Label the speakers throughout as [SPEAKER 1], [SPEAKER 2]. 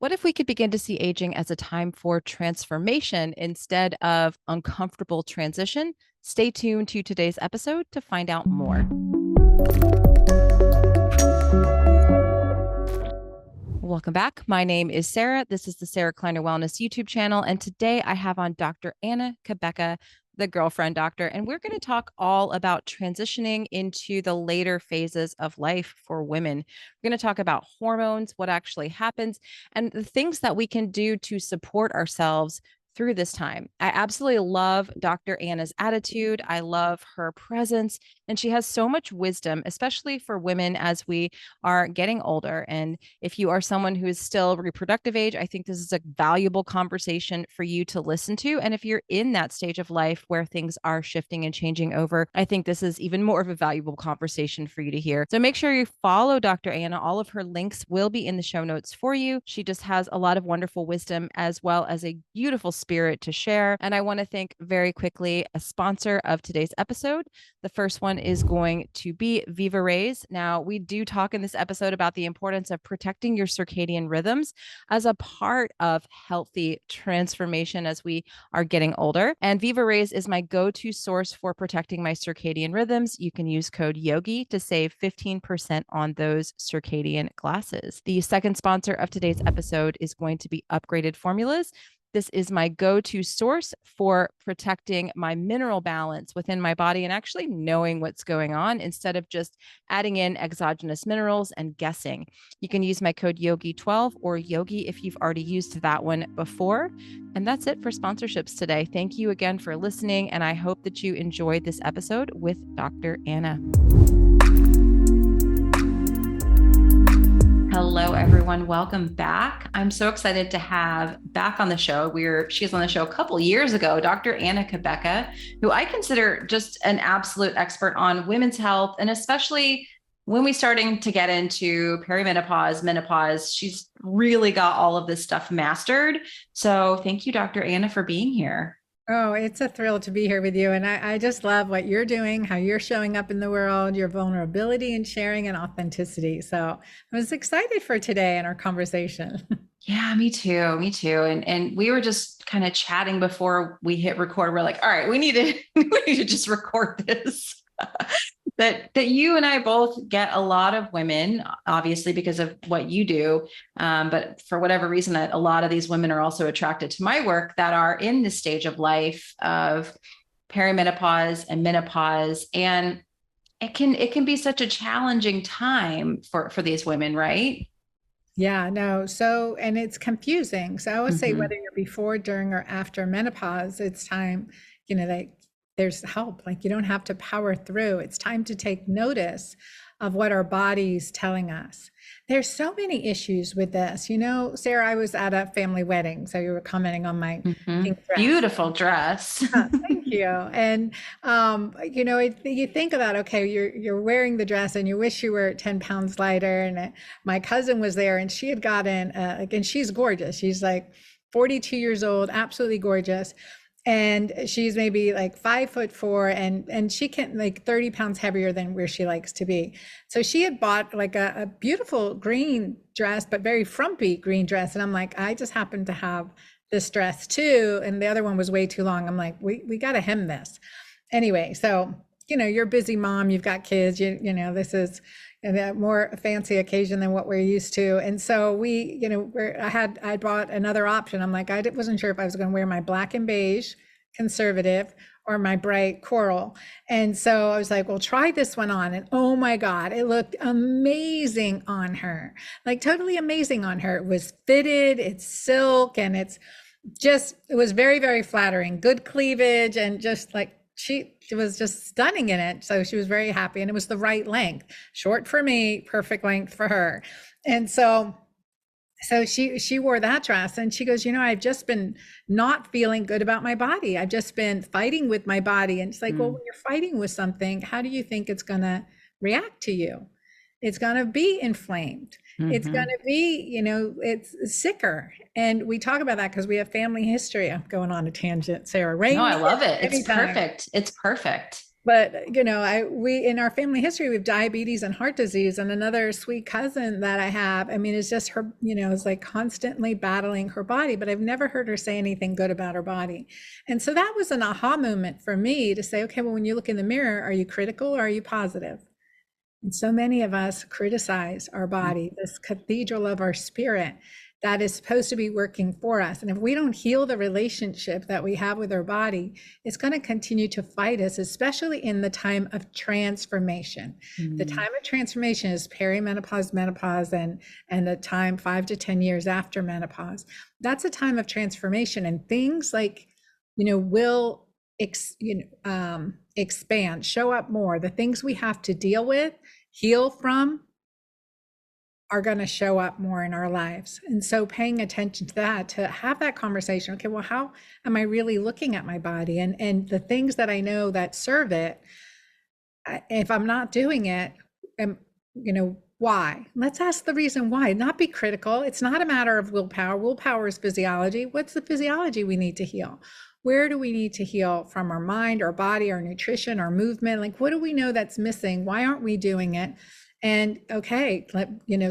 [SPEAKER 1] What if we could begin to see aging as a time for transformation instead of uncomfortable transition? Stay tuned to today's episode to find out more. Welcome back. My name is Sarah. This is the Sarah Kleiner Wellness YouTube channel. And today I have on Dr. Anna Cabeca, the girlfriend doctor, and we're going to talk all about transitioning into the later phases of life for women. We're going to talk about hormones, what actually happens, and the things that we can do to support ourselves through this time. I absolutely love Dr. Anna's attitude. I love her presence, and she has so much wisdom, especially for women as we are getting older. And if you are someone who is still reproductive age, I think this is a valuable conversation for you to listen to. And if you're in that stage of life where things are shifting and changing over, I think this is even more of a valuable conversation for you to hear. So make sure you follow Dr. Anna. All of her links will be in the show notes for you. She just has a lot of wonderful wisdom as well as a beautiful spirit to share. And I want to thank very quickly a sponsor of today's episode. The first one is going to be Viva Rays. Now, we do talk in this episode about the importance of protecting your circadian rhythms as a part of healthy transformation as we are getting older. And Viva Rays is my go-to source for protecting my circadian rhythms. You can use code YOGI to save 15% on those circadian glasses. The second sponsor of today's episode is going to be Upgraded Formulas. This is my go-to source for protecting my mineral balance within my body and actually knowing what's going on instead of just adding in exogenous minerals and guessing. You can use my code YOGI12 or YOGI if you've already used that one before. And that's it for sponsorships today. Thank you again for listening, and I hope that you enjoyed this episode with Dr. Anna. Hello, everyone. Welcome back. I'm so excited to have back on the show. She was on the show a couple years ago, Dr. Anna Cabeca, who I consider just an absolute expert on women's health, and especially when we're starting to get into perimenopause, menopause. She's really got all of this stuff mastered. So thank you, Dr. Anna, for being here.
[SPEAKER 2] Oh, it's a thrill to be here with you. And I just love what you're doing, how you're showing up in the world, your vulnerability and sharing and authenticity. So I was excited for today and our conversation.
[SPEAKER 1] Yeah, me too. Me too. And we were just kind of chatting before we hit record. We're like, all right, we need to just record this. that you and I both get a lot of women, obviously, because of what you do. But for whatever reason, that a lot of these women are also attracted to my work that are in this stage of life of perimenopause and menopause. And it can be such a challenging time for these women, right?
[SPEAKER 2] Yeah, no. So, and it's confusing. So I would say whether you're before, during, or after menopause, it's time, that there's help. Like, you don't have to power through. It's time to take notice of what our body's telling us. There's so many issues with this. Sarah, I was at a family wedding. So you were commenting on my pink dress.
[SPEAKER 1] Beautiful dress.
[SPEAKER 2] Thank you. And, you think about, okay, you're wearing the dress and you wish you were 10 pounds lighter. And my cousin was there and she had gotten, and she's gorgeous. She's like 42 years old, absolutely gorgeous. And she's maybe like 5'4", and she can like 30 pounds heavier than where she likes to be. So she had bought like a beautiful green dress, but very frumpy green dress. And I'm like, I just happen to have this dress too. And the other one was way too long. I'm like, we got to hem this. Anyway, so, you're a busy mom, you've got kids, this is a more fancy occasion than what we're used to. And so I bought another option. I'm like, I wasn't sure if I was going to wear my black and beige conservative or my bright coral. And so I was like, well, try this one on. And oh my God, it looked amazing on her, like totally amazing on her. It was fitted, it's silk, and it was very, very flattering, good cleavage, and just like, she was just stunning in it. So she was very happy, and it was the right length, short for me, perfect length for her. And so she wore that dress, and she goes, I've just been not feeling good about my body. I've just been fighting with my body. And it's like, well, when you're fighting with something, how do you think it's going to react to you? It's going to be inflamed. It's going to be, it's sicker. And we talk about that because we have family history. I'm going on a tangent, Sarah.
[SPEAKER 1] No, I love it. It's perfect. It's perfect.
[SPEAKER 2] But we in our family history we have diabetes and heart disease, and another sweet cousin that I have, I mean, is just her, is like constantly battling her body, but I've never heard her say anything good about her body. And so that was an aha moment for me to say, okay, well, when you look in the mirror, are you critical or are you positive? And so many of us criticize our body, this cathedral of our spirit that is supposed to be working for us. And if we don't heal the relationship that we have with our body, it's going to continue to fight us, especially in the time of transformation. The time of transformation is perimenopause, menopause, and the time 5 to 10 years after menopause. That's a time of transformation, and things like, will expand, show up more. The things we have to deal with, heal from, are going to show up more in our lives. And so paying attention to that, to have that conversation, okay, well, how am I really looking at my body, and the things that I know that serve it, if I'm not doing it, why? Let's ask the reason why, not be critical. It's not a matter of willpower. Willpower is physiology. What's the physiology we need to heal? Where do we need to heal from? Our mind, our body, our nutrition, our movement? Like, what do we know that's missing? Why aren't we doing it? And okay,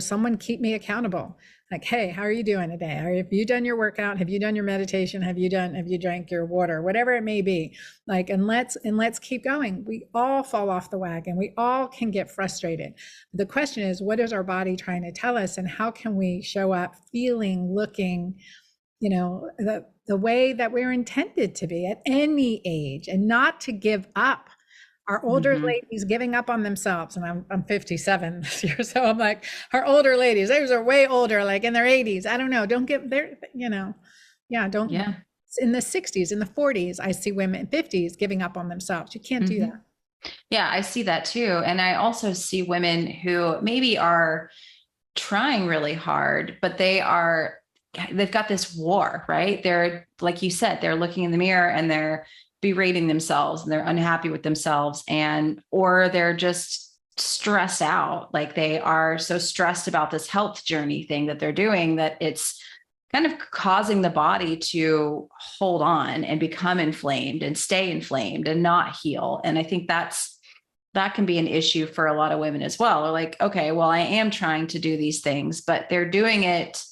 [SPEAKER 2] someone keep me accountable. Like, hey, how are you doing today? Have you done your workout? Have you done your meditation? Have you drank your water? Whatever it may be. Like, and let's keep going. We all fall off the wagon. We all can get frustrated. The question is, what is our body trying to tell us, and how can we show up feeling, looking, the way that we're intended to be at any age, and not to give up. Our older ladies giving up on themselves, and I'm 57 this year, so I'm like, our older ladies, those are way older, like in their 80s. I don't know. Don't get there, don't.
[SPEAKER 1] Yeah.
[SPEAKER 2] In the 60s, in the 40s, I see women in 50s giving up on themselves. You can't do that.
[SPEAKER 1] Yeah, I see that too. And I also see women who maybe are trying really hard, but they've got this war, right? They're, like you said, they're looking in the mirror and they're berating themselves and they're unhappy with themselves, or they're just stressed out. Like, they are so stressed about this health journey thing that they're doing that it's kind of causing the body to hold on and become inflamed and stay inflamed and not heal. And I think that can be an issue for a lot of women as well. They're like, okay, well, I am trying to do these things, but they're doing it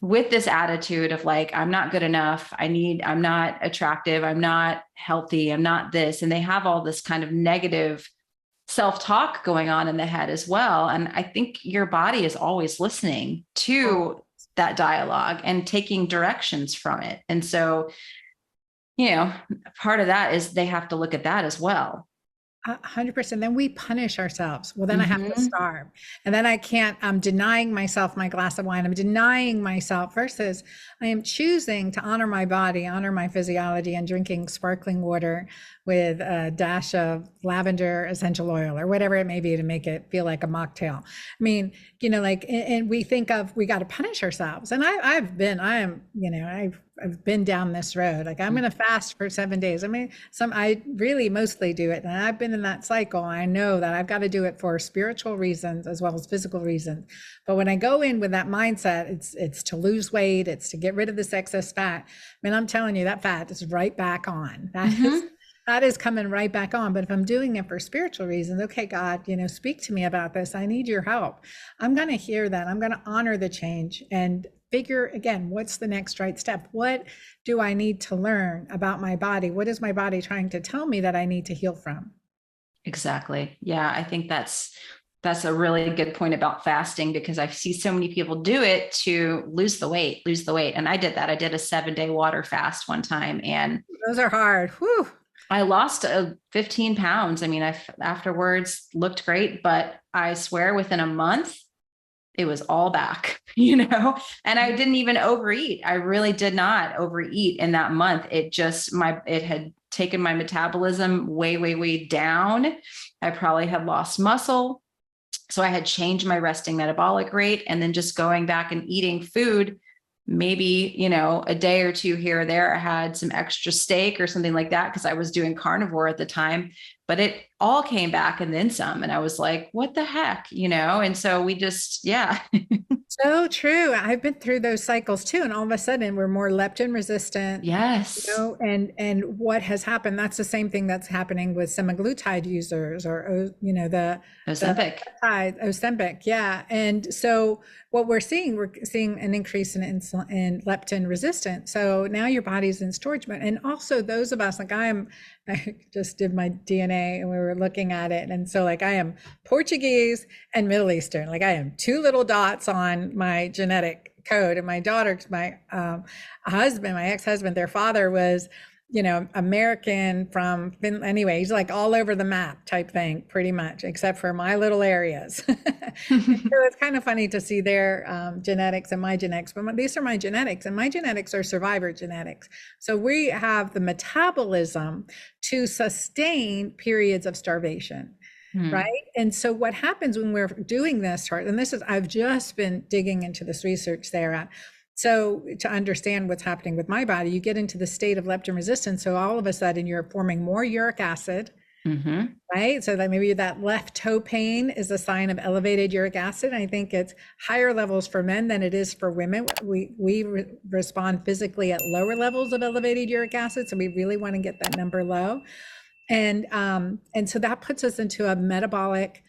[SPEAKER 1] with this attitude of like, I'm not good enough. I'm not attractive. I'm not healthy. I'm not this. And they have all this kind of negative self-talk going on in the head as well. And I think your body is always listening to that dialogue and taking directions from it. And so, part of that is they have to look at that as well.
[SPEAKER 2] 100%. Then we punish ourselves. Well, then I have to starve. And then I'm denying myself my glass of wine. I'm denying myself, versus I am choosing to honor my body, honor my physiology, and drinking sparkling water with a dash of lavender essential oil or whatever it may be to make it feel like a mocktail. I mean, and we think of, we got to punish ourselves. And I've been down this road. Like, I'm going to fast for 7 days. I mean, I really mostly do it. And I've been in that cycle. I know that I've got to do it for spiritual reasons as well as physical reasons. But when I go in with that mindset, it's to lose weight. It's to get rid of this excess fat. I mean, I'm telling you, that fat is right back on. That is coming right back on. But if I'm doing it for spiritual reasons, okay, God, speak to me about this. I need your help. I'm going to hear that. I'm going to honor the change and figure, again, what's the next right step? What do I need to learn about my body? What is my body trying to tell me that I need to heal from?
[SPEAKER 1] Exactly. Yeah. I think that's a really good point about fasting, because I see so many people do it to lose the weight. And I did that. I did a 7-day water fast one time, and
[SPEAKER 2] those are hard. Whew.
[SPEAKER 1] I lost 15 pounds. I mean, I afterwards looked great, but I swear within a month, it was all back, and I didn't even overeat. I really did not overeat in that month. It had taken my metabolism way, way, way down. I probably had lost muscle. So I had changed my resting metabolic rate, and then just going back and eating food, maybe, a day or two here or there, I had some extra steak or something like that, because I was doing carnivore at the time. but it all came back and then some. And I was like, what the heck, And so we just, yeah.
[SPEAKER 2] So true. I've been through those cycles too, and all of a sudden we're more leptin resistant,
[SPEAKER 1] Yes.
[SPEAKER 2] and what has happened, that's the same thing that's happening with semaglutide users, or the
[SPEAKER 1] Ozempic.
[SPEAKER 2] peptide Ozempic, yeah. And so what we're seeing an increase in leptin resistance. So now your body's in storage mode. And also those of us, like I just did my DNA and we were looking at it. And so like I am Portuguese and Middle Eastern. Like I am two little dots on my genetic code. And my daughter's, my husband, my ex-husband, their father was, American from Finland. Anyway, he's like all over the map type thing, pretty much, except for my little areas. So it's kind of funny to see their genetics and my genetics, but these are my genetics, and my genetics are survivor genetics. So we have the metabolism to sustain periods of starvation. Right. And so what happens when we're doing this, and I've just been digging into this research, Sarah. So to understand what's happening with my body, you get into the state of leptin resistance. So all of a sudden you're forming more uric acid, right? So that maybe that left toe pain is a sign of elevated uric acid. I think it's higher levels for men than it is for women. We respond physically at lower levels of elevated uric acid. So we really want to get that number low. And so that puts us into a metabolic,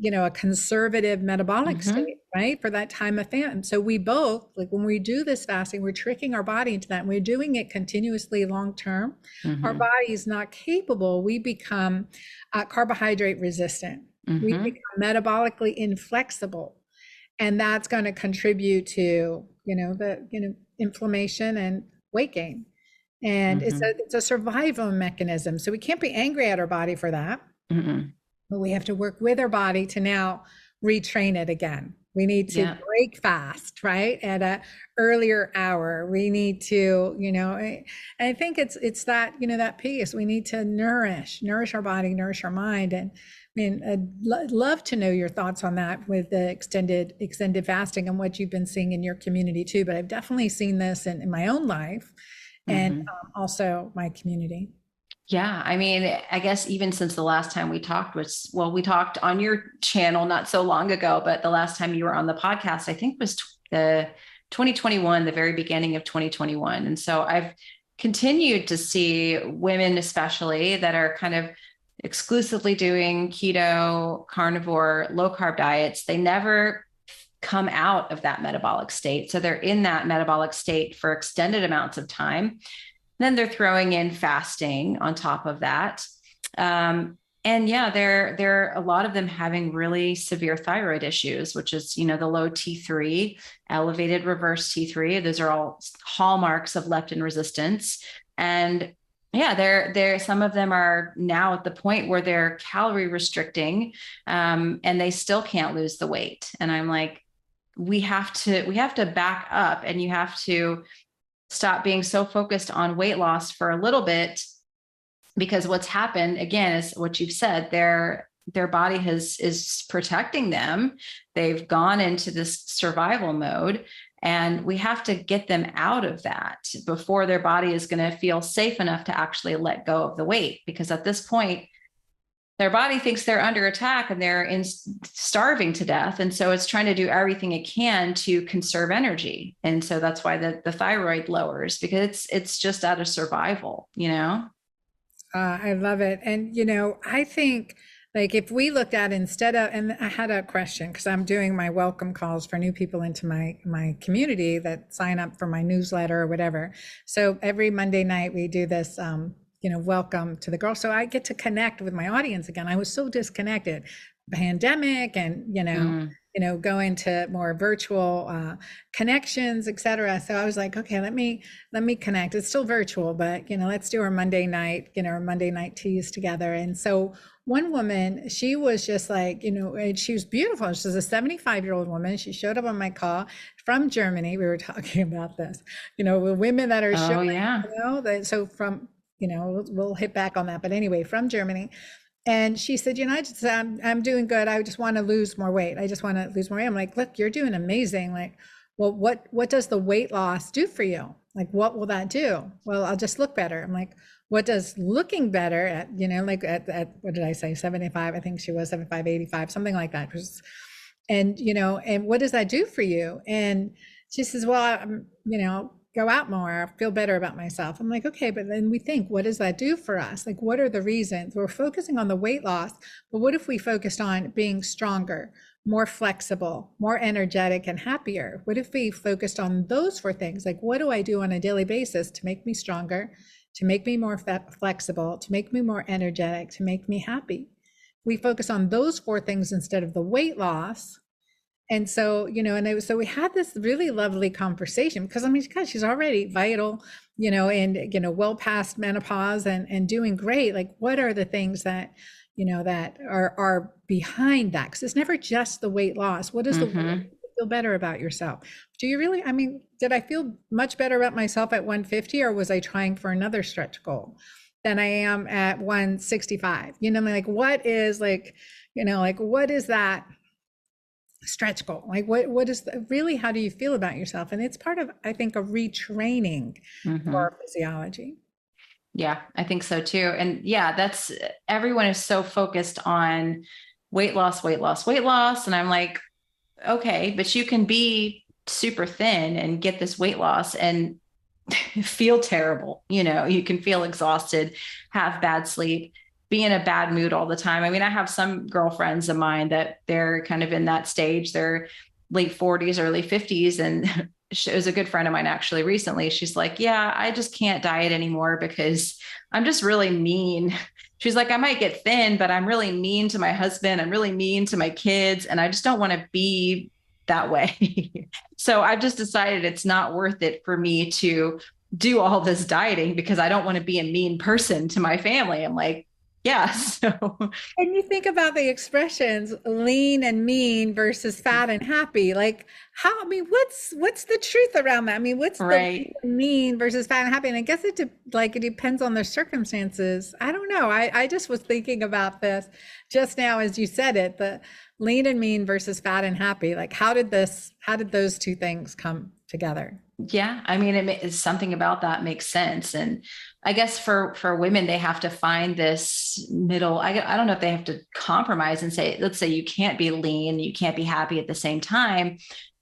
[SPEAKER 2] a conservative metabolic state, right? For that time of famine. So we both, like when we do this fasting, we're tricking our body into that. And we're doing it continuously long-term. Our body is not capable. We become carbohydrate resistant. We become metabolically inflexible. And that's going to contribute to, inflammation and weight gain. And it's a survival mechanism. So we can't be angry at our body for that. But we have to work with our body to now retrain it again. We need to break fast, right? At an earlier hour. We need to, I think it's that, that piece. We need to nourish our body, nourish our mind. And I mean, I'd love to know your thoughts on that with the extended fasting and what you've been seeing in your community too. But I've definitely seen this in my own life and also my community.
[SPEAKER 1] Yeah. I mean, I guess even since the last time we talked we talked on your channel not so long ago, but the last time you were on the podcast, I think was the 2021, the very beginning of 2021. And so I've continued to see women, especially that are kind of exclusively doing keto, carnivore, low carb diets. They never come out of that metabolic state. So they're in that metabolic state for extended amounts of time. Then they're throwing in fasting on top of that. And yeah, there are a lot of them having really severe thyroid issues, which is, the low T3, elevated reverse T3. Those are all hallmarks of leptin resistance. And yeah, some of them are now at the point where they're calorie restricting, and they still can't lose the weight. And I'm like, we have to back up, and you have to stop being so focused on weight loss for a little bit, because what's happened again is what you've said, their body is protecting them. They've gone into this survival mode, and we have to get them out of that before their body is going to feel safe enough to actually let go of the weight. Because at this point, their body thinks they're under attack and they're starving to death. And so it's trying to do everything it can to conserve energy. And so that's why the thyroid lowers, because it's just out of survival,
[SPEAKER 2] I love it. And, I think like if we looked at instead of, and I had a question because I'm doing my welcome calls for new people into my community that sign up for my newsletter or whatever. So every Monday night we do this, welcome to the girl. So I get to connect with my audience again. I was so disconnected, pandemic and, going to more virtual connections, et cetera. So I was like, okay, let me connect. It's still virtual, but, let's do our Monday night, our Monday night teas together. And so one woman, she was just like, and she was beautiful. She was a 75-year-old woman. She showed up on my call from Germany. We were talking about this, women that are showing, so from, we'll hit back on that. But anyway, from Germany. And she said, I'm doing good. I just want to lose more weight. I just want to lose more weight. I'm like, look, you're doing amazing. Like, well, what does the weight loss do for you? Like, what will that do? Well, I'll just look better. I'm like, what does looking better at, like at what did I say, 75? I think she was 75, 85, something like that. And, and what does that do for you? And she says, well, go out more, I feel better about myself. I'm like, okay, but then we think, what does that do for us? Like, what are the reasons? We're focusing on the weight loss, but what if we focused on being stronger, more flexible, more energetic, and happier? What if we focused on those four things? Like, what do I do on a daily basis to make me stronger, to make me more flexible, to make me more energetic, to make me happy? We focus on those four things instead of the weight loss. And so, so we had this really lovely conversation because I mean, God, she's already vital, and, well past menopause and doing great. Like, what are the things that, that are behind that? Because it's never just the weight loss. What is the way you feel better about yourself? Do you really, I mean, did I feel much better about myself at 150, or was I trying for another stretch goal than I am at 165? Like, what is like, what is that stretch goal? Like, what is really, how do you feel about yourself? And it's part of, I think, a retraining for our physiology.
[SPEAKER 1] Yeah, I think so too. And yeah, that's, everyone is so focused on weight loss, weight loss, weight loss. And I'm like, okay, but you can be super thin and get this weight loss and feel terrible. You can feel exhausted, have bad sleep, be in a bad mood all the time. I mean, I have some girlfriends of mine that they're kind of in that stage. They're late 40s, early 50s. And it was a good friend of mine actually recently. She's like, yeah, I just can't diet anymore because I'm just really mean. She's like, I might get thin, but I'm really mean to my husband. I'm really mean to my kids. And I just don't want to be that way. So I've just decided it's not worth it for me to do all this dieting because I don't want to be a mean person to my family. I'm like, yeah. So
[SPEAKER 2] And you think about the expressions lean and mean versus fat and happy. Like, how, I mean, what's the truth around that? I mean, what's the
[SPEAKER 1] right.
[SPEAKER 2] mean versus fat and happy? And I guess it depends on the circumstances. I don't know. I just was thinking about this just now as you said it, the lean and mean versus fat and happy. Like, how did those two things come together?
[SPEAKER 1] Yeah, I mean, it's something about that makes sense. And I guess for women, they have to find this middle. I don't know if they have to compromise and say, let's say you can't be lean, you can't be happy at the same time,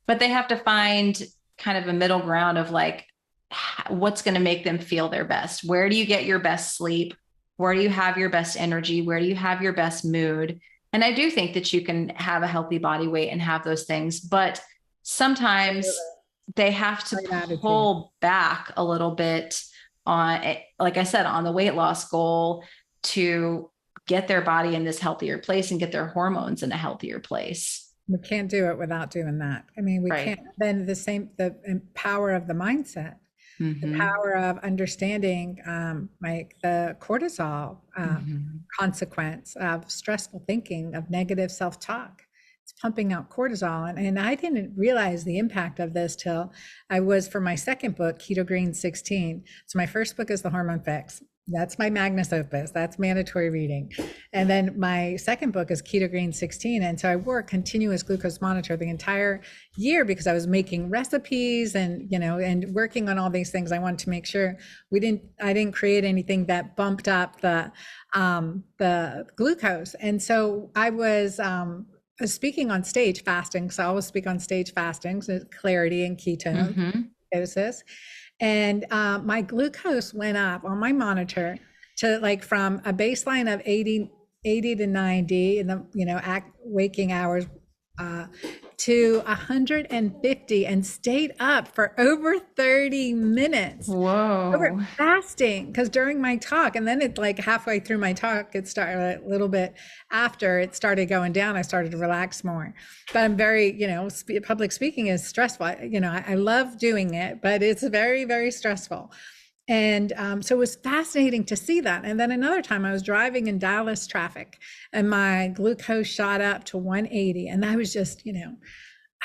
[SPEAKER 1] but they have to find kind of a middle ground of like, what's going to make them feel their best? Where do you get your best sleep? Where do you have your best energy? Where do you have your best mood? And I do think that you can have a healthy body weight and have those things, but sometimes they have to pull back a little bit on it, like I said, on the weight loss goal to get their body in this healthier place and get their hormones in a healthier place.
[SPEAKER 2] We can't do it without doing that. I mean, we can't, then the power of the mindset, the power of understanding, like the cortisol consequence of stressful thinking, of negative self-talk. It's pumping out cortisol. And I didn't realize the impact of this till I was, for my second book, Keto Green 16. So my first book is The Hormone Fix. That's my magnus opus. That's mandatory reading. And then my second book is Keto Green 16. And so I wore a continuous glucose monitor the entire year because I was making recipes and, and working on all these things. I wanted to make sure I didn't create anything that bumped up the glucose. And so I was speaking on stage fasting. So I always speak on stage fasting, so clarity and ketone, ketosis. And my glucose went up on my monitor to like from a baseline of 80 to 90 in the waking hours to 150 and stayed up for over 30 minutes.
[SPEAKER 1] Whoa.
[SPEAKER 2] Over fasting, because during my talk, and then it like halfway through my talk, it started a little bit after it started going down, I started to relax more. But I'm very, public speaking is stressful. I love doing it, but it's very, very stressful. And so it was fascinating to see that. And then another time I was driving in Dallas traffic and my glucose shot up to 180. And I was just,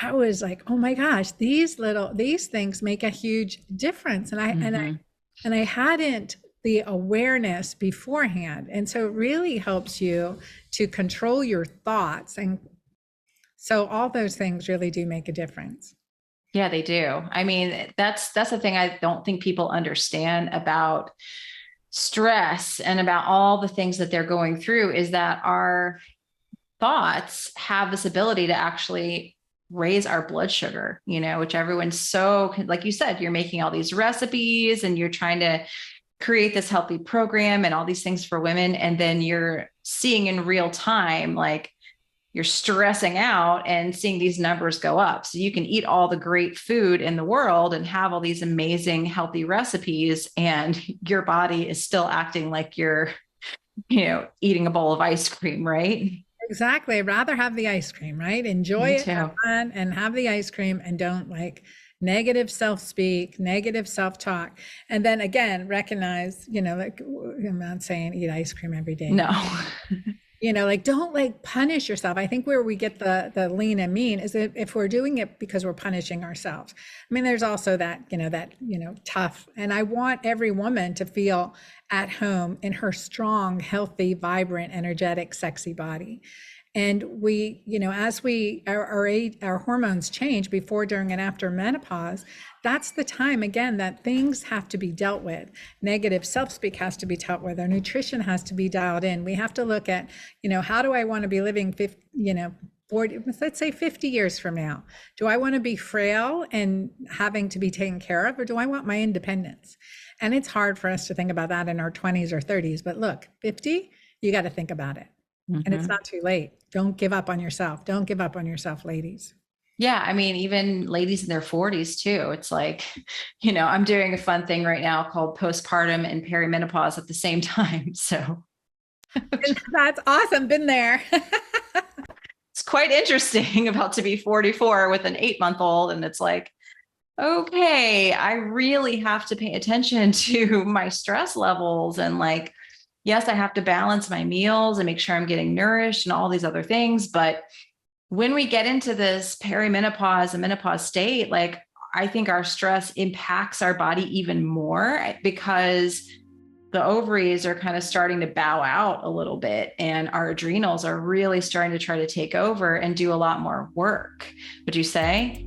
[SPEAKER 2] I was like, oh my gosh, these things make a huge difference. And I hadn't the awareness beforehand. And so it really helps you to control your thoughts. And so all those things really do make a difference.
[SPEAKER 1] Yeah, they do. I mean, that's the thing I don't think people understand about stress and about all the things that they're going through is that our thoughts have this ability to actually raise our blood sugar, which everyone's so, like you said, you're making all these recipes and you're trying to create this healthy program and all these things for women. And then you're seeing in real time, like you're stressing out and seeing these numbers go up. So you can eat all the great food in the world and have all these amazing healthy recipes, and your body is still acting like you're, eating a bowl of ice cream, right?
[SPEAKER 2] Exactly. I'd rather have the ice cream, right? Enjoy
[SPEAKER 1] Me
[SPEAKER 2] it, have
[SPEAKER 1] too.
[SPEAKER 2] fun, and have the ice cream, and don't like negative self-speak, negative self-talk. And then again, recognize, like I'm not saying eat ice cream every day.
[SPEAKER 1] No.
[SPEAKER 2] Like don't like punish yourself. I think where we get the lean and mean is that if we're doing it because we're punishing ourselves. I mean, there's also that, tough. And I want every woman to feel at home in her strong, healthy, vibrant, energetic, sexy body. And we, as our hormones change before, during, and after menopause, that's the time again that things have to be dealt with. Negative self-speak has to be dealt with. Our nutrition has to be dialed in. We have to look at, how do I want to be living 50, 40, let's say 50 years from now? Do I want to be frail and having to be taken care of, or do I want my independence? And it's hard for us to think about that in our 20s or 30s, but look, 50, you got to think about it. And it's not too late. Don't give up on yourself. Don't give up on yourself, ladies.
[SPEAKER 1] Yeah. I mean, even ladies in their 40s too. It's like, I'm doing a fun thing right now called postpartum and perimenopause at the same time. So
[SPEAKER 2] That's awesome. Been there.
[SPEAKER 1] it's quite interesting about to be 44 with an 8-month old. And it's like, okay, I really have to pay attention to my stress levels. And like, yes, I have to balance my meals and make sure I'm getting nourished and all these other things. But when we get into this perimenopause and menopause state, like I think our stress impacts our body even more because the ovaries are kind of starting to bow out a little bit and our adrenals are really starting to try to take over and do a lot more work. Would you say?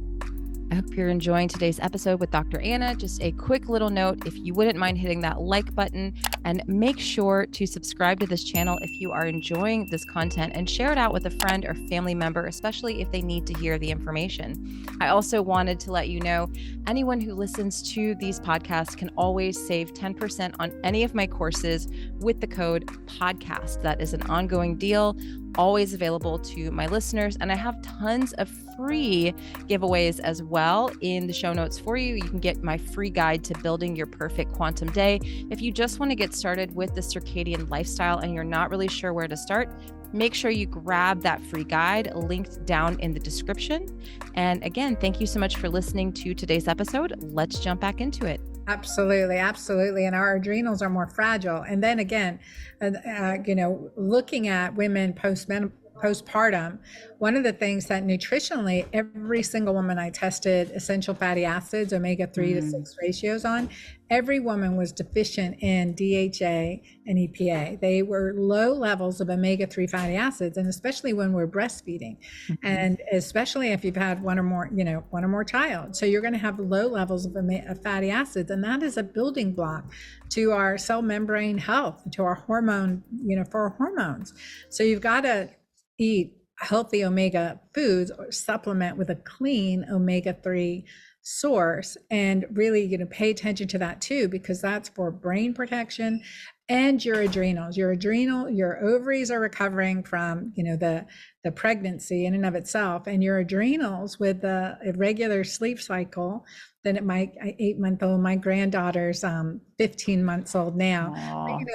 [SPEAKER 1] I hope you're enjoying today's episode with Dr. Anna. Just a quick little note, if you wouldn't mind hitting that like button and make sure to subscribe to this channel if you are enjoying this content, and share it out with a friend or family member, especially if they need to hear the information. I also wanted to let you know, anyone who listens to these podcasts can always save 10% on any of my courses with the code podcast. That is an ongoing deal, always available to my listeners. And I have tons of free giveaways as well in the show notes for you. You can get my free guide to building your perfect quantum day. If you just want to get started with the circadian lifestyle and you're not really sure where to start, make sure you grab that free guide linked down in the description. And again, thank you so much for listening to today's episode. Let's jump back into it.
[SPEAKER 2] Absolutely, absolutely. And our adrenals are more fragile. And then again, looking at women postpartum, one of the things that nutritionally, every single woman I tested essential fatty acids, omega-3 to 6 ratios on, every woman was deficient in DHA and EPA. They were low levels of omega-3 fatty acids, and especially when we're breastfeeding, and especially if you've had one or more child. So you're going to have low levels of fatty acids, and that is a building block to our cell membrane health, to our hormone, for our hormones. So you've got to eat healthy omega foods or supplement with a clean omega-3 source, and really pay attention to that too, because that's for brain protection. And your adrenals, your ovaries are recovering from the pregnancy in and of itself, and your adrenals with the irregular sleep cycle. Then at my 8-month-old, my granddaughter's 15 months old now.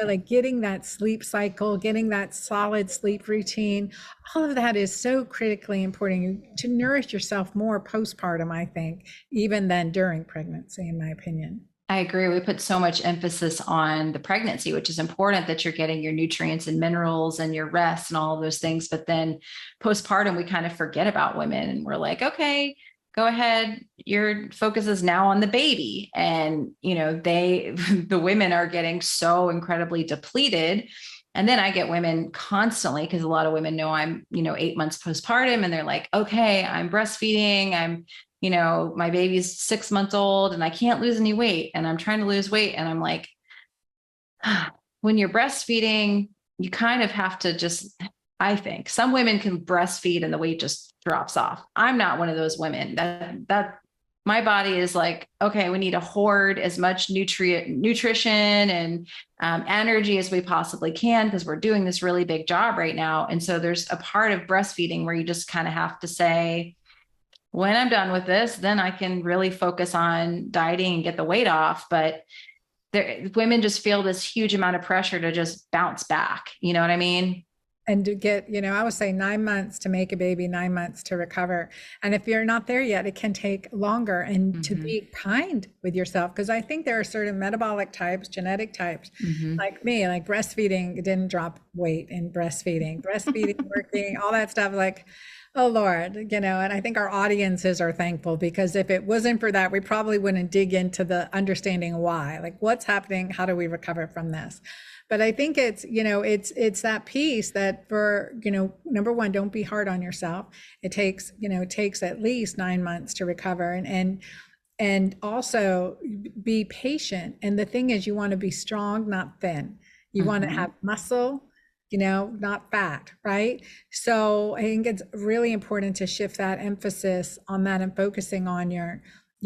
[SPEAKER 2] Like getting that sleep cycle, getting that solid sleep routine, all of that is so critically important to nourish yourself more postpartum, I think, even than during pregnancy, in my opinion.
[SPEAKER 1] I agree. We put so much emphasis on the pregnancy, which is important that you're getting your nutrients and minerals and your rest and all of those things. But then postpartum, we kind of forget about women and we're like, okay, go ahead. Your focus is now on the baby. And, the women are getting so incredibly depleted. And then I get women constantly, because a lot of women know I'm, 8 months postpartum, and they're like, okay, I'm breastfeeding. I'm my baby's 6 months old and I can't lose any weight and I'm trying to lose weight. And I'm like, when you're breastfeeding, you kind of have to just, I think some women can breastfeed and the weight just drops off. I'm not one of those women that my body is like, okay, we need to hoard as much nutrition and energy as we possibly can because we're doing this really big job right now. And so there's a part of breastfeeding where you just kind of have to say, when I'm done with this, then I can really focus on dieting and get the weight off. But women just feel this huge amount of pressure to just bounce back. You know what I mean?
[SPEAKER 2] And to get, I would say 9 months to make a baby, 9 months to recover. And if you're not there yet, it can take longer. And to be kind with yourself, because I think there are certain metabolic types, genetic types, like me, like breastfeeding didn't drop weight in breastfeeding, working, all that stuff. Like, oh Lord, and I think our audiences are thankful, because if it wasn't for that, we probably wouldn't dig into the understanding why, like what's happening, how do we recover from this? But I think it's, it's that piece that for, number one, don't be hard on yourself. It takes at least 9 months to recover, and also be patient. And the thing is, you want to be strong, not thin. You want to have muscle, not fat, right? So I think it's really important to shift that emphasis on that and focusing on your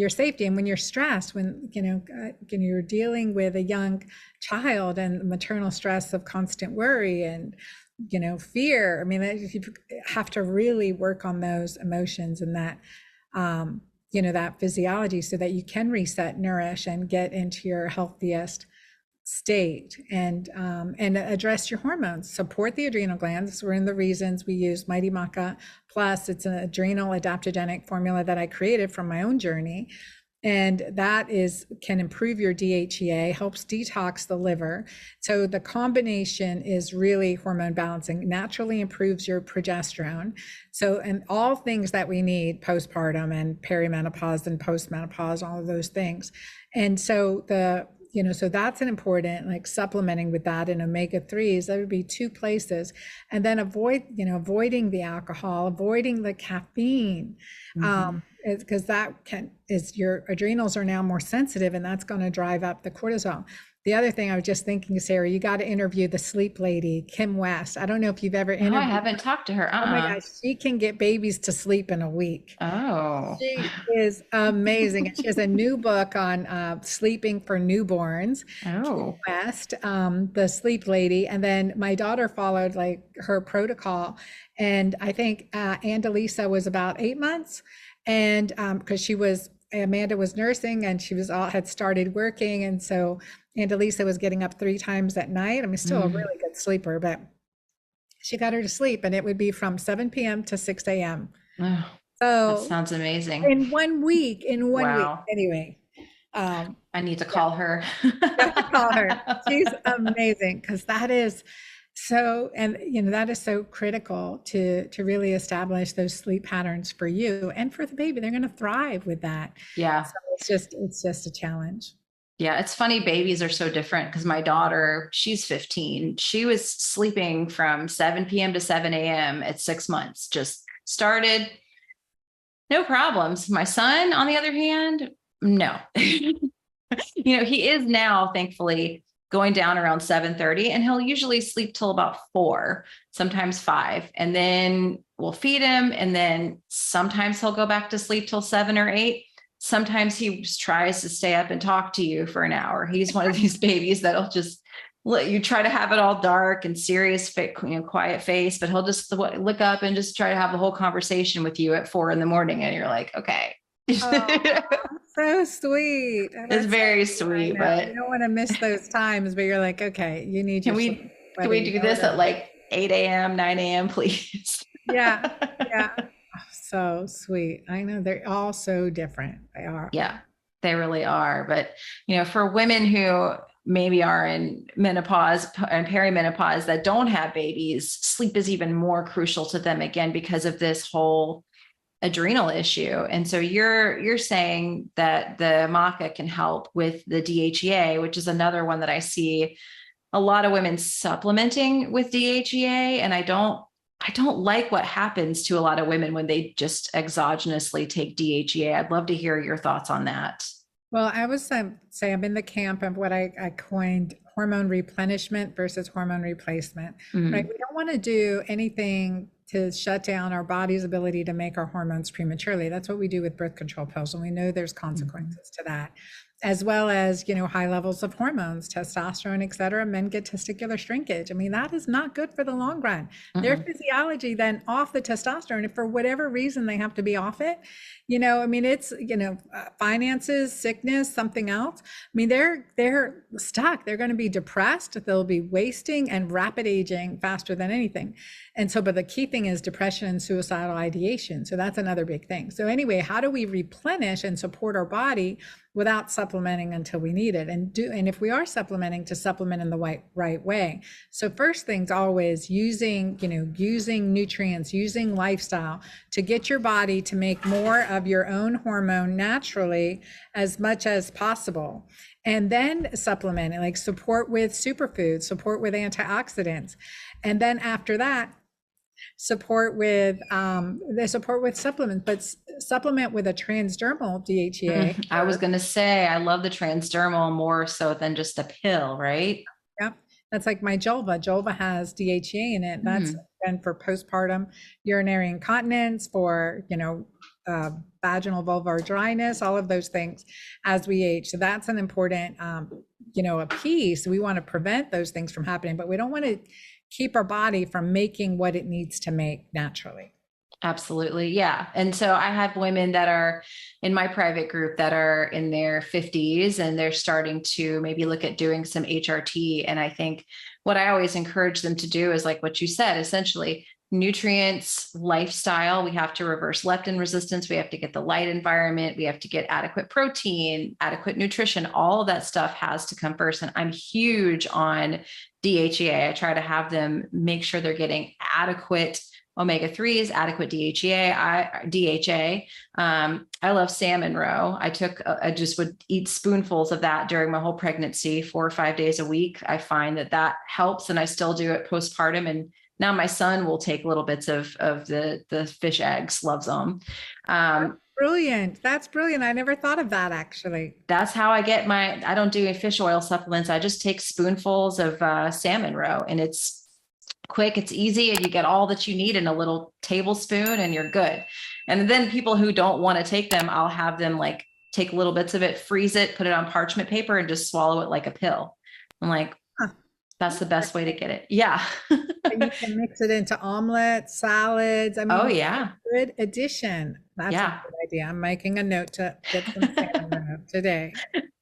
[SPEAKER 2] safety. And when you're stressed, when you're dealing with a young child and maternal stress of constant worry and fear, I mean, you have to really work on those emotions and that that physiology, so that you can reset, nourish, and get into your healthiest state, and address your hormones, support the adrenal glands. We're in the reasons we use Mighty Maca Plus. It's an adrenal adaptogenic formula that I created from my own journey. And that can improve your DHEA, helps detox the liver. So the combination is really hormone balancing, naturally improves your progesterone. So, and all things that we need postpartum and perimenopause and postmenopause, all of those things. And so so that's an important, like supplementing with that in omega-3s, that would be two places. And then avoiding the alcohol, avoiding the caffeine, because your adrenals are now more sensitive, and that's going to drive up the cortisol. The other thing I was just thinking, Sarah, you got to interview the sleep lady, Kim West. I don't know if you've ever interviewed.
[SPEAKER 1] No, I haven't talked to her.
[SPEAKER 2] Oh my gosh, she can get babies to sleep in a week.
[SPEAKER 1] Oh,
[SPEAKER 2] she is amazing. And she has a new book on sleeping for newborns.
[SPEAKER 1] Oh,
[SPEAKER 2] Kim West, the sleep lady. And then my daughter followed like her protocol. And I think Andalisa was about 8 months. And because Amanda was nursing and she had started working. And so Andalisa was getting up 3 times at night. I mean, still a really good sleeper, but she got her to sleep, and it would be from 7 p.m. to 6 a.m.
[SPEAKER 1] Oh,
[SPEAKER 2] so
[SPEAKER 1] that sounds amazing.
[SPEAKER 2] In 1 week,
[SPEAKER 1] Wow.
[SPEAKER 2] Anyway.
[SPEAKER 1] I need to call her.
[SPEAKER 2] Call her. She's amazing, because that is so, and that is so critical to really establish those sleep patterns for you and for the baby. They're going to thrive with that.
[SPEAKER 1] Yeah.
[SPEAKER 2] So it's just a challenge.
[SPEAKER 1] Yeah, it's funny. Babies are so different, because my daughter, she's 15. She was sleeping from 7 p.m. to 7 a.m. at 6 months, just started, no problems. My son, on the other hand, no. He is now, thankfully, going down around 7:30, and he'll usually sleep till about 4, sometimes 5. And then we'll feed him. And then sometimes he'll go back to sleep till 7 or 8. Sometimes he tries to stay up and talk to you for an hour. He's one of these babies that'll just let you try to have it all dark and serious, quiet face, but he'll just look up and just try to have a whole conversation with you at 4 a.m. And you're like, okay.
[SPEAKER 2] Oh, so sweet.
[SPEAKER 1] It's very sweet, but
[SPEAKER 2] you don't want to miss those times, but you're like, okay, you need
[SPEAKER 1] can we do this at like 8 a.m., 9 a.m., please?
[SPEAKER 2] Yeah. So sweet. I know they're all so different. They are.
[SPEAKER 1] Yeah, they really are. But, for women who maybe are in menopause and perimenopause that don't have babies, sleep is even more crucial to them, again, because of this whole adrenal issue. And so you're saying that the maca can help with the DHEA, which is another one that I see a lot of women supplementing with DHEA. And I don't I don't like what happens to a lot of women when they just exogenously take DHEA. I'd love to hear your thoughts on that.
[SPEAKER 2] Well, I was say I'm in the camp of what I coined hormone replenishment versus hormone replacement, right?
[SPEAKER 1] Mm,
[SPEAKER 2] We don't want to do anything to shut down our body's ability to make our hormones prematurely. That's what we do with birth control pills, and we know there's
[SPEAKER 1] mhm,
[SPEAKER 2] consequences to that, as well as, you know, high levels of hormones, testosterone, et cetera. Men get testicular shrinkage. I mean, that is not good for the long run. Their
[SPEAKER 1] mm-mm.
[SPEAKER 2] physiology then off the testosterone, if for whatever reason they have to be off it, you know, I mean, it's, you know, finances, sickness, something else. I mean, they're stuck. They're going to be depressed. They'll be wasting and rapid aging faster than anything. And so, but the key thing is depression and suicidal ideation. So that's another big thing. So anyway, how do we replenish and support our body without supplementing until we need it? And if we are supplementing, to supplement in the right way. So first things always using, you know, using nutrients, using lifestyle to get your body to make more of your own hormone naturally as much as possible. And then supplement it, like support with superfoods, support with antioxidants. And then after that, support with they support with supplements, but supplement with a transdermal DHEA.
[SPEAKER 1] I was going to say, I love the transdermal more so than just a pill, right?
[SPEAKER 2] Yep. That's like my Jolva. Jolva has DHEA in it. That's
[SPEAKER 1] Mm,
[SPEAKER 2] been for postpartum urinary incontinence, for, you know, vaginal vulvar dryness, all of those things as we age. So that's an important, you know, a piece. We want to prevent those things from happening, but we don't want to keep our body from making what it needs to make naturally.
[SPEAKER 1] absolutely. Yeah. And so I have women that are in my private group that are in their 50s and they're starting to maybe look at doing some HRT. And I think what I always encourage them to do is like what you said, essentially nutrients, lifestyle. We have to reverse leptin resistance. We have to get the light environment. We have to get adequate protein, adequate nutrition. All of that stuff has to come first. And I'm huge on DHEA. I try to have them make sure they're getting adequate omega-3s, adequate DHA. I love salmon roe. I just would eat spoonfuls of that during my whole pregnancy, 4 or 5 days a week. I find that helps, and I still do it postpartum. And now my son will take little bits of the fish eggs, loves them. Um,
[SPEAKER 2] Brilliant. That's brilliant. I never thought of that actually.
[SPEAKER 1] that's how I get I don't do fish oil supplements. I just take spoonfuls of salmon roe, and it's quick, it's easy, and you get all that you need in a little tablespoon and you're good. And then people who don't want to take them, I'll have them like take little bits of it, freeze it, put it on parchment paper and just swallow it like a pill. I'm like,
[SPEAKER 2] Huh.
[SPEAKER 1] that's the best way to get it. Yeah.
[SPEAKER 2] And you can mix it into omelets, salads. I
[SPEAKER 1] Oh
[SPEAKER 2] mean,
[SPEAKER 1] yeah.
[SPEAKER 2] good addition. That's a
[SPEAKER 1] Yeah.
[SPEAKER 2] good idea. I'm making a note to get some salmon today.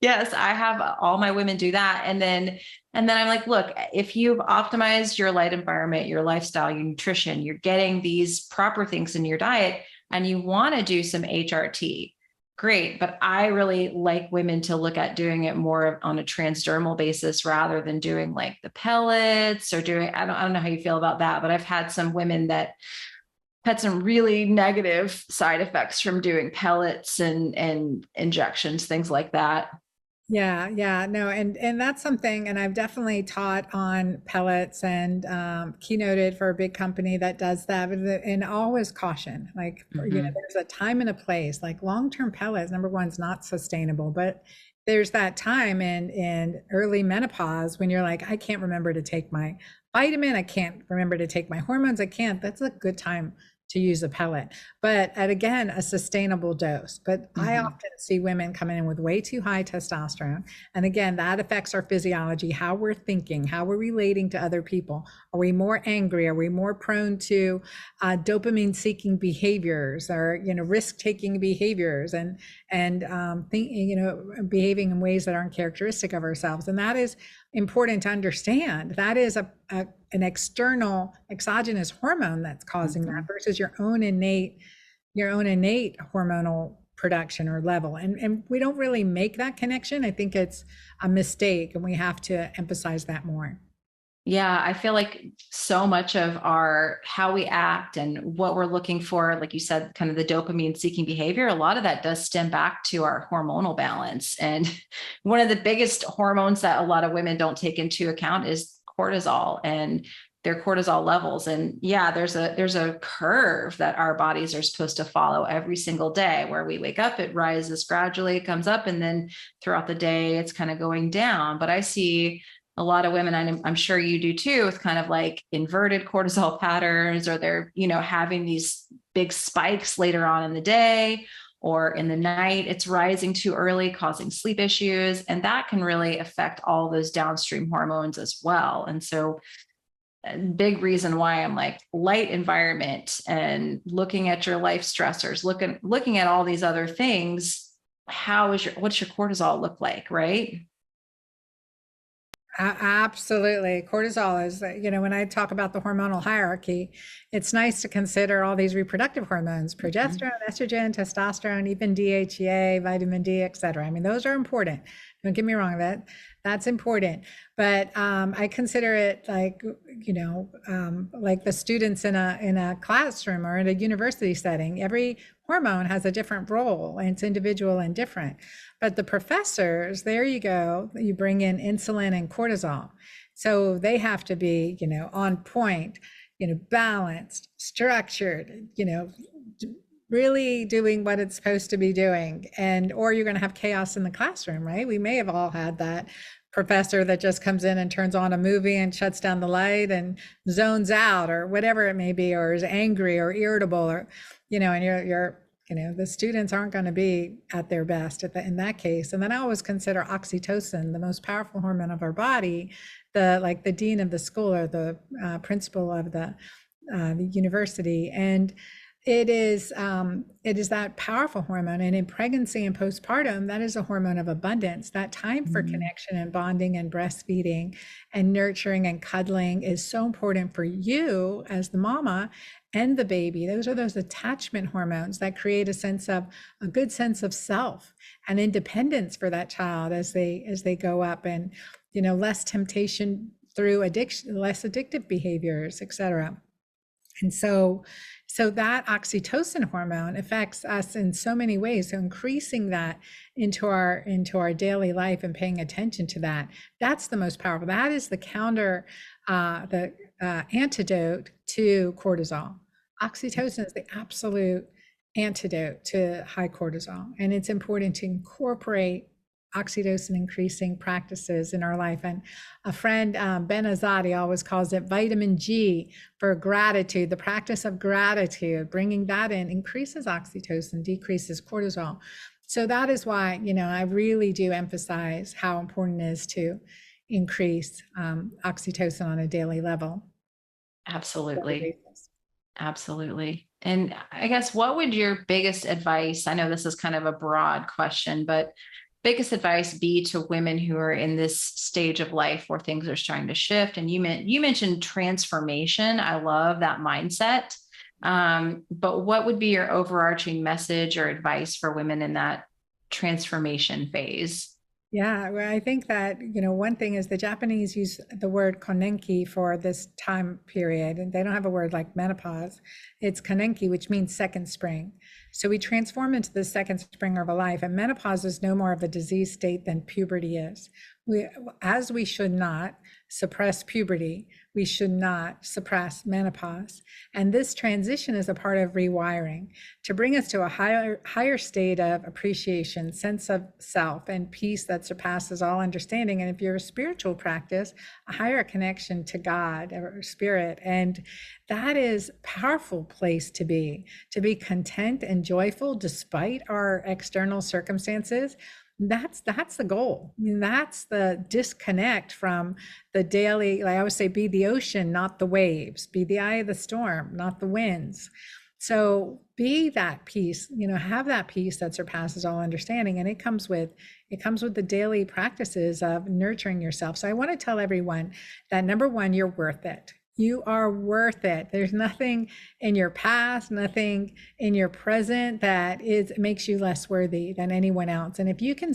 [SPEAKER 1] Yes, I have all my women do that. And then I'm like, look, if you've optimized your light environment, your lifestyle, your nutrition, you're getting these proper things in your diet, and you want to do some HRT, great. But I really like women to look at doing it more on a transdermal basis rather than doing like the pellets or doing, I don't know how you feel about that, but I've had some women that had some really negative side effects from doing pellets and injections, things like that.
[SPEAKER 2] Yeah, yeah, no, and that's something, and I've definitely taught on pellets and keynoted for a big company that does that, and always caution, like, you know,
[SPEAKER 1] Mhm.
[SPEAKER 2] there's a time and a place. Like long-term pellets, number one, is not sustainable, but there's that time in early menopause when you're like, I can't remember to take my vitamin, I can't remember to take my hormones, I can't. That's a good time to use a pellet, but at again a sustainable dose. But I
[SPEAKER 1] Mhm.
[SPEAKER 2] often see women coming in with way too high testosterone, and again that affects our physiology, how we're thinking, how we're relating to other people. Are we more angry? Are we more prone to dopamine seeking behaviors, or, you know, risk taking behaviors, and you know, behaving in ways that aren't characteristic of ourselves? And that is important to understand. That is an external exogenous hormone that's causing that
[SPEAKER 1] Mhm.
[SPEAKER 2] versus your own innate hormonal production or level. And we don't really make that connection. I think it's a mistake, and we have to emphasize that more.
[SPEAKER 1] Yeah, I feel like so much of our how we act and what we're looking for, like you said, kind of the dopamine seeking behavior, a lot of that does stem back to our hormonal balance. And one of the biggest hormones that a lot of women don't take into account is cortisol. And their cortisol levels. And yeah, there's a curve that our bodies are supposed to follow every single day, where we wake up, it rises gradually, it comes up, and then throughout the day it's kind of going down. But I see a lot of women, and I'm sure you do too, with kind of like inverted cortisol patterns, or they're, having these big spikes later on in the day or in the night. It's rising too early, causing sleep issues. And that can really affect all those downstream hormones as well. And so a big reason why I'm like light environment and looking at your life stressors, looking at all these other things. What's your cortisol look like, right?
[SPEAKER 2] Absolutely. Cortisol is, when I talk about the hormonal hierarchy, it's nice to consider all these reproductive hormones,
[SPEAKER 1] Mhm.
[SPEAKER 2] progesterone, estrogen, testosterone, even DHEA, vitamin D, et cetera. I mean, those are important. Don't get me wrong, that's important. But I consider it like, like the students in a classroom or in a university setting. Every hormone has a different role, and it's individual and different. But the professors, there you go, you bring in insulin and cortisol. So they have to be, on point, balanced, structured, really doing what it's supposed to be doing. And, or you're going to have chaos in the classroom, right? We may have all had that professor that just comes in and turns on a movie and shuts down the light and zones out, or whatever it may be, or is angry or irritable, or, and you're the students aren't going to be at their best in that case. And then I always consider oxytocin the most powerful hormone of our body, the dean of the school, or the principal of the university. And it is that powerful hormone. And in pregnancy and postpartum, that is a hormone of abundance. That time for
[SPEAKER 1] Mhm.
[SPEAKER 2] connection and bonding and breastfeeding and nurturing and cuddling is so important for you as the mama and the baby. Those are those attachment hormones that create a good sense of self and independence for that child as they go up, and less temptation through addiction, less addictive behaviors, etc. And so that oxytocin hormone affects us in so many ways. So increasing that into our daily life and paying attention to that, that's the most powerful. That is the antidote to cortisol. Oxytocin is the absolute antidote to high cortisol, and it's important to incorporate oxytocin increasing practices in our life. And a friend, Ben Azadi, always calls it vitamin G for gratitude. The practice of gratitude, bringing that in, increases oxytocin, decreases cortisol. So that is why, I really do emphasize how important it is to increase oxytocin on a daily level.
[SPEAKER 1] Absolutely. Absolutely. And I guess, what would your biggest advice, I know this is kind of a broad question, but biggest advice be to women who are in this stage of life where things are starting to shift? And you mentioned transformation. I love that mindset. But what would be your overarching message or advice for women in that transformation phase?
[SPEAKER 2] Yeah, well, I think that, one thing is the Japanese use the word konenki for this time period, and they don't have a word like menopause. It's konenki, which means second spring. So we transform into the second spring of a life, and menopause is no more of a disease state than puberty is. As we should not suppress puberty, we should not suppress menopause. And this transition is a part of rewiring to bring us to a higher state of appreciation, sense of self, and peace that surpasses all understanding. And if you're a spiritual practice, a higher connection to God or spirit. And that is a powerful place to be content and joyful despite our external circumstances. That's the goal. I mean, that's the disconnect from the daily, like I always say, be the ocean, not the waves, be the eye of the storm, not the winds. So be that peace, have that peace that surpasses all understanding. And it comes with the daily practices of nurturing yourself. So I want to tell everyone that, number one, you're worth it. You are worth it. There's nothing in your past, nothing in your present that makes you less worthy than anyone else. And if you can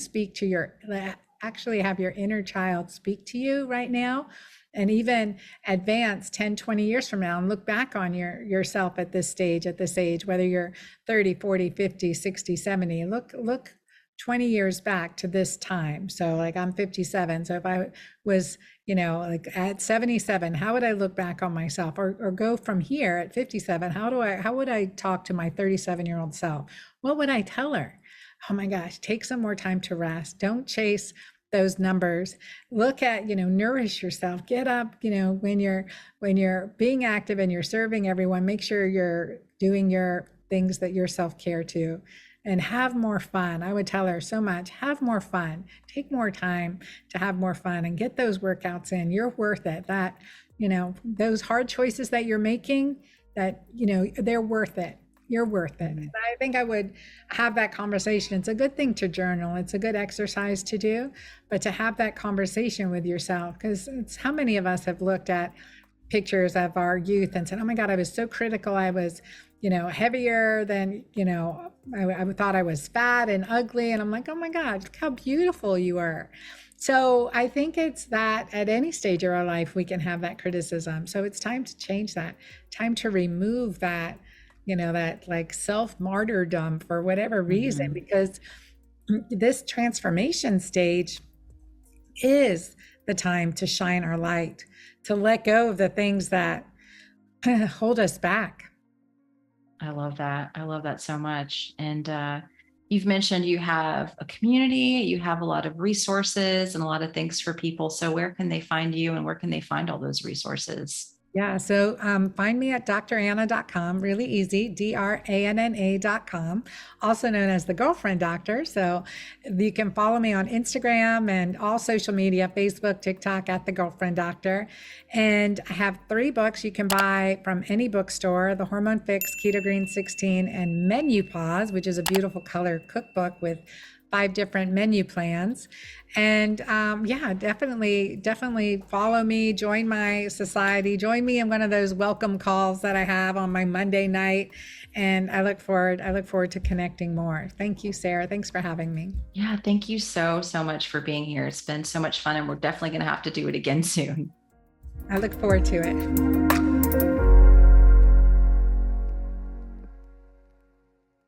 [SPEAKER 2] actually have your inner child speak to you right now, and even advance 10, 20 years from now, and look back on yourself at this age, whether you're 30, 40, 50, 60, 70, look 20 years back to this time. So like I'm 57. So if I was, like at 77, how would I look back on myself, or go from here at 57? How would I talk to my 37-year-old self? What would I tell her? Oh my gosh, take some more time to rest. Don't chase those numbers. Look at, nourish yourself. Get up, when you're being active and you're serving everyone, make sure you're doing your things that your self-care too, and have more fun. I would tell her so much, have more fun, take more time to have more fun and get those workouts in. You're worth it. That, those hard choices that you're making, that, they're worth it. You're worth it. And I think I would have that conversation. It's a good thing to journal. It's a good exercise to do, but to have that conversation with yourself, because it's how many of us have looked at pictures of our youth and said, oh my God, I was so critical. I was, heavier than, I thought I was fat and ugly. And I'm like, oh my God, look how beautiful you are. So I think it's that at any stage of our life, we can have that criticism. So it's time to change that, time to remove that, that like self-martyrdom for whatever reason, because this transformation stage is the time to shine our light, to let go of the things that hold us back.
[SPEAKER 1] I love that. I love that so much. And you've mentioned you have a community, you have a lot of resources and a lot of things for people. So where can they find you, and where can they find all those resources?
[SPEAKER 2] Yeah, so find me at dranna.com, really easy, DRANNA.com, also known as the Girlfriend Doctor. So you can follow me on Instagram and all social media, Facebook, TikTok, at the Girlfriend Doctor. And I have 3 books you can buy from any bookstore: The Hormone Fix, Keto Green 16, and Menopause, which is a beautiful color cookbook with 5 different menu plans. And yeah, definitely follow me, join my society, join me in one of those welcome calls that I have on my Monday night. And I look forward to connecting more. Thank you, Sarah. Thanks for having me.
[SPEAKER 1] Yeah, thank you so much for being here. It's been so much fun, and we're definitely going to have to do it again soon.
[SPEAKER 2] I look forward to it.